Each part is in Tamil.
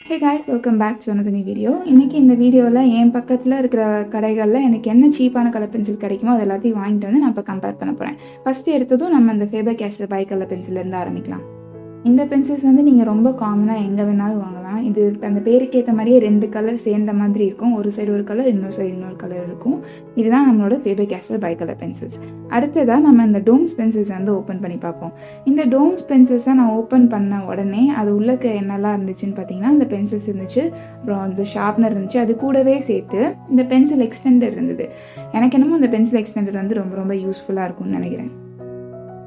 Hey guys, welcome back to another new video. இன்னைக்கு இந்த வீடியோவில் என் பக்கத்தில் இருக்கிற கடைகளில் எனக்கு என்ன சீப்பான கலர் பென்சில் கிடைக்குமோ அது எல்லாத்தையும் வாங்கிட்டு வந்து நான் இப்போ கம்பேர் பண்ண போகிறேன். ஃபஸ்ட்டு எடுத்ததும் நம்ம இந்த ஃபேபர் கேஸ்டல் பை கலர் பென்சிலேருந்து ஆரம்பிக்கலாம். இந்த பென்சில்ஸ் வந்து நீங்கள் ரொம்ப காமனாக எங்கே வேணாலும் வாங்கலாம். இது அந்த பேருக்கு ஏற்ற மாதிரியே 2 கலர் சேர்ந்த மாதிரி இருக்கும். ஒரு சைடு ஒரு கலர், இன்னொரு சைடு இன்னொரு கலர் இருக்கும். இதுதான் நம்மளோட ஃபேபர் கேஸ்டல் பை கலர் பென்சில்ஸ். அடுத்ததாக நம்ம இந்த டோம்ஸ் பென்சில்ஸ் வந்து ஓப்பன் பண்ணி பார்ப்போம். இந்த டோம்ஸ் பென்சில்ஸை நான் ஓப்பன் பண்ண உடனே அது உள்ளக்க என்னெல்லாம் இருந்துச்சுன்னு பார்த்தீங்கன்னா, இந்த பென்சில்ஸ் இருந்துச்சு, அப்புறம் இந்த ஷார்ப்னர் இருந்துச்சு, அது கூடவே சேர்த்து இந்த பென்சில் எக்ஸ்டெண்டர் இருந்தது. எனக்கு என்னமோ இந்த பென்சில் எக்ஸ்டெண்டர் வந்து ரொம்ப ரொம்ப யூஸ்ஃபுல்லாக இருக்கும்னு நினைக்கிறேன்.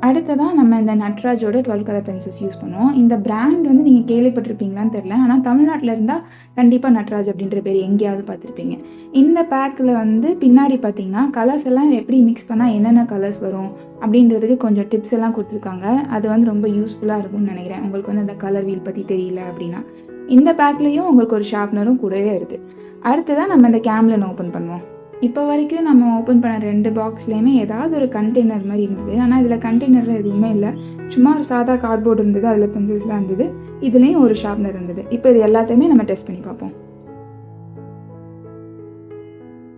அடுத்ததான் நம்ம இந்த நட்ராஜோட 12 கலர் பென்சில்ஸ் யூஸ் பண்ணுவோம். இந்த பிராண்ட் வந்து நீங்கள் கேள்விப்பட்டிருப்பீங்களான்னு தெரில, ஆனால் தமிழ்நாட்டில் இருந்தால் கண்டிப்பாக நட்ராஜ் அப்படின்ற பேர் எங்கேயாவது பார்த்துருப்பீங்க. இந்த பேக்கில் வந்து பின்னாடி பார்த்தீங்கன்னா கலர்ஸ் எல்லாம் எப்படி மிக்ஸ் பண்ணால் என்னென்ன கலர்ஸ் வரும் அப்படின்றதுக்கு கொஞ்சம் டிப்ஸ் எல்லாம் கொடுத்துருக்காங்க. அது வந்து ரொம்ப யூஸ்ஃபுல்லாக இருக்கும்னு நினைக்கிறேன். உங்களுக்கு வந்து அந்த கலர் வீல் பற்றி தெரியல அப்படின்னா இந்த பேக்லேயும் உங்களுக்கு ஒரு ஷார்ப்னரும் கூடவே இருக்குது. அடுத்ததான் நம்ம இந்த கேம்லின் ஓப்பன் பண்ணுவோம். இப்போ வரைக்கும் நம்ம ஓப்பன் பண்ண 2 பாக்ஸ்லேயுமே ஏதாவது ஒரு கண்டெய்னர் மாதிரி இருந்தது. ஆனால் இதில் கண்டெய்னரில் எதுவுமே இல்லை, சும்மா ஒரு சாதா கார்ட்போர்டு இருந்தது, அதில் பென்சில்ஸ்லாம் இருந்தது, இதுலேயும் ஒரு ஷார்ப்னர் இருந்தது. இப்போ இது எல்லாத்தையுமே நம்ம டெஸ்ட் பண்ணி பார்ப்போம்.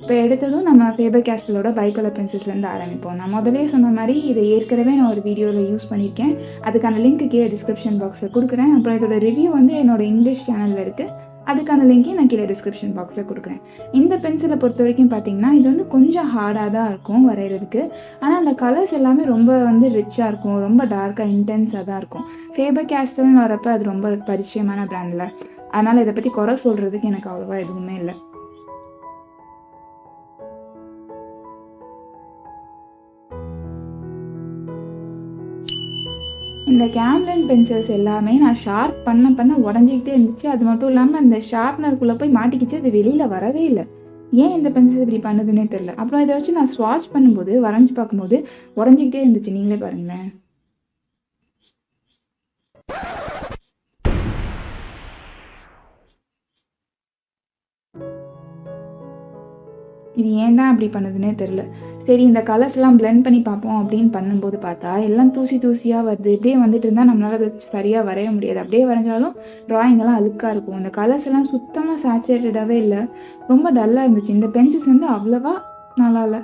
இப்போ எடுத்ததும் நம்ம ஃபேபர் கேஸ்டலோட பை கலர் பென்சில்ஸ்லேருந்து ஆரம்பிப்போம். நான் முதலே சொன்ன மாதிரி இதை ஏற்கனவே நான் ஒரு வீடியோவில் யூஸ் பண்ணியிருக்கேன். அதுக்கான லிங்க் கீழே டிஸ்கிரிப்ஷன் பாக்ஸில் கொடுக்குறேன். அப்புறம் இதோட ரிவ்யூ வந்து என்னோடய இங்கிலீஷ் சேனலில் இருக்குது, அதுக்கான லிங்க்கையும் நான் கீழே டிஸ்கிரிப்ஷன் பாக்ஸில் கொடுக்குறேன். இந்த பென்சிலை பொறுத்த வரைக்கும் பார்த்தீங்கன்னா இது வந்து கொஞ்சம் ஹார்டாக தான் இருக்கும் வரைகிறதுக்கு. ஆனால் அந்த கலர்ஸ் எல்லாமே ரொம்ப வந்து ரிச்சாக இருக்கும், ரொம்ப டார்க்காக இன்டென்ஸாக தான் இருக்கும். ஃபேபர் கேஸ்டல்னு வரப்போ அது ரொம்ப பரிச்சயமான பிராண்டில், அதனால் இதை பற்றி குறை சொல்கிறதுக்கு எனக்கு அவ்வளோவா எதுவுமே இல்லை. இந்த கேம்லின் பென்சில்ஸ் எல்லாமே நான் ஷார்ப் பண்ண உடஞ்சிக்கிட்டே இருந்துச்சு. அது மட்டும் இல்லாமல் அந்த ஷார்ப்னருக்குள்ளே போய் மாட்டிக்கிச்சு, அது வெளியில் வரவே இல்லை. ஏன் இந்த பென்சில் இப்படி பண்ணுதுன்னே தெரில. அப்புறம் இதை வச்சு நான் ஸ்வாட்ச் பண்ணும்போது வரைஞ்சி பார்க்கும்போது உடஞ்சிக்கிட்டே இருந்துச்சு. நீங்களே பாருங்களேன். இது ஏன் தான் அப்படி பண்ணுதுன்னே தெரில. சரி, இந்த கலர்ஸ்லாம் பிளெண்ட் பண்ணி பார்ப்போம் அப்படின்னு பண்ணும்போது பார்த்தா எல்லாம் தூசியாக வருது. இப்படியே வந்துட்டு இருந்தால் நம்மளால் அதை சரியாக வரைய முடியாது. அப்படியே வரைஞ்சாலும் ட்ராயிங்கெல்லாம் அழுக்காக இருக்கும். இந்த கலர்ஸ் எல்லாம் சுத்தமாக சேச்சுரேட்டடாகவே இல்லை, ரொம்ப டல்லாக இருந்துச்சு. இந்த பென்சில்ஸ் வந்து அவ்வளோவா நல்லா இல்லை.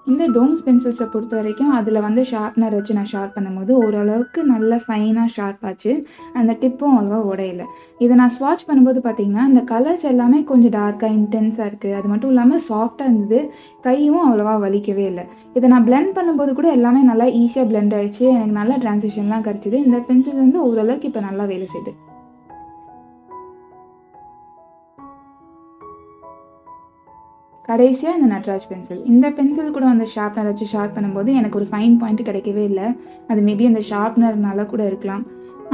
இந்த டோம்ஸ் பென்சில்ஸை பொறுத்த வரைக்கும் அதில் வந்து ஷார்ப்னர் வச்சு நான் ஷார்ப் பண்ணும்போது ஓரளவுக்கு நல்ல ஃபைனாக ஷார்ப் ஆச்சு. அந்த டிப்பும் அவ்வளோவா உடையில. இதை நான் ஸ்வாட்ச் பண்ணும்போது பார்த்தீங்கன்னா இந்த கலர்ஸ் எல்லாமே கொஞ்சம் டார்க்காக இன்டென்ஸாக இருக்குது. அது மட்டும் இல்லாமல் சாஃப்டாக இருந்தது, கையும் அவ்வளோவா வலிக்கவே இல்லை. இதை நான் பிளெண்ட் பண்ணும்போது கூட எல்லாமே நல்லா ஈஸியாக பிளெண்ட் ஆகிடுச்சு, எனக்கு நல்லா ட்ரான்சிஷன்லாம் கிடச்சிது. இந்த பென்சில் வந்து ஓரளவுக்கு இப்போ நல்லா வேலை செய்யுது. கடைசியாக இந்த நட்ராஜ் பென்சில். இந்த பென்சில் கூட அந்த ஷார்ப்னர் வச்சு ஷார்ப் பண்ணும்போது எனக்கு ஒரு ஃபைன் பாயிண்ட் கிடைக்கவே இல்லை. அது மேபி அந்த ஷார்ப்னர்னால கூட இருக்கலாம்.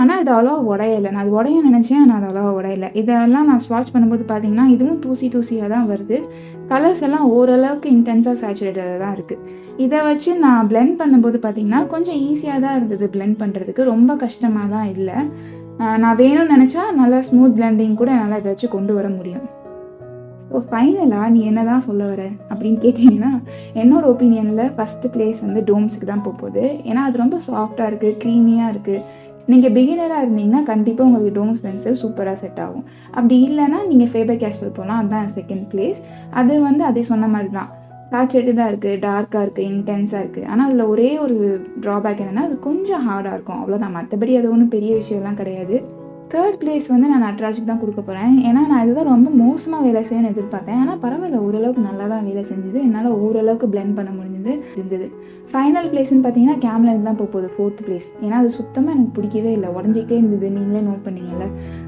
ஆனால் இது அவ்வளோவா உடையலை. நான் அது உடைய நினச்சேன், ஆனால் அது அவ்வளோவா உடையலை. இதெல்லாம் நான் ஸ்வாட்ச் பண்ணும்போது பார்த்தீங்கன்னா இதுவும் தூசியாக தான் வருது. கலர்ஸ் எல்லாம் ஓரளவுக்கு இன்டென்ஸாக சேச்சுரேட்டடாக தான் இருக்குது. இதை வச்சு நான் பிளெண்ட் பண்ணும்போது பார்த்தீங்கன்னா கொஞ்சம் ஈஸியாக தான் இருந்தது பிளெண்ட் பண்ணுறதுக்கு, ரொம்ப கஷ்டமாக தான் இல்லை. நான் வேணும்னு நினச்சா நல்லா ஸ்மூத் பிளெண்டிங் கூட என்னால் இதை வச்சு கொண்டு வர முடியும். ஸோ ஃபைனலாக நீ என்ன தான் சொல்ல வர அப்படின்னு கேட்டிங்கன்னா, என்னோடய ஒப்பீனியனில் ஃபஸ்ட்டு ப்ளேஸ் வந்து டோம்ஸுக்கு தான் போகுது. ஏன்னா அது ரொம்ப சாஃப்டாக இருக்குது, க்ரீமியாக இருக்குது. நீங்கள் பிகினராக இருந்தீங்கன்னா கண்டிப்பாக உங்களுக்கு டோம்ஸ் பென்சில் சூப்பராக செட் ஆகும். அப்படி இல்லைன்னா நீங்கள் ஃபேபர் கேஸ்டல் போகலாம், அதுதான் செகண்ட் ப்ளேஸ். அது வந்து அதே சொன்ன மாதிரி தான், சேச்சுரேட்டடாக தான் இருக்குது, டார்க்காக இருக்குது, இன்டென்ஸாக இருக்குது. ஆனால் அதில் ஒரே ஒரு ட்ராபேக் என்னென்னா அது கொஞ்சம் ஹார்டாக இருக்கும், அவ்வளோதான். மற்றபடி அது ஒன்றும் பெரிய விஷயம்லாம் கிடையாது. தேர்ட் பிளேஸ் வந்து நான் நட்ராஜுக்கு தான் கொடுக்க போகிறேன். ஏன்னா நான் இதுதான் ரொம்ப மோசமாக வேலை செய்யணும்னு எதிர்பார்த்தேன். ஆனால் பரவாயில்ல, ஓரளவுக்கு நல்லா தான் வேலை செஞ்சுது. என்னால் ஓரளவுக்கு பிளெண்ட் பண்ண இருந்தது. ஃபைனல் பிளேஸ்ன்னு பார்த்தீங்கன்னா கேம்லின் தான் போகுது, 4th பிளேஸ். ஏன்னா அது சுத்தமாக எனக்கு பிடிக்கவே இல்லை, உடஞ்சிக்கிட்டே இருந்தது. நீங்களே நோட் பண்ணீங்கல்ல.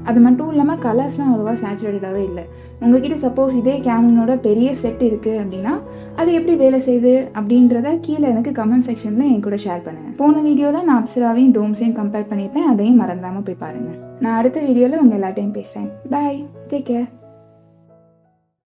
அது மட்டும் இல்லாமல் கலர்ஸ்லாம் அவ்வளோவா சேச்சுரேட்டடாகவே இல்லை. உங்ககிட்ட சப்போஸ் இதே கேம்லினோட பெரிய செட் இருக்குது அப்படின்னா அது எப்படி வேலை செய்யுது அப்படின்றத கீழே எனக்கு கமெண்ட் செக்ஷனில் என் கூட ஷேர் பண்ணுங்கள். போன வீடியோவில் நான் அப்சராவையும் டோம்ஸையும் கம்பேர் பண்ணியிருப்பேன், அதையும் மறந்தாமல் போய் பாருங்கள். நான் அடுத்த வீடியோவில் உங்கள் எல்லாத்தையும் பேசுகிறேன். பாய், டேக் கேர்.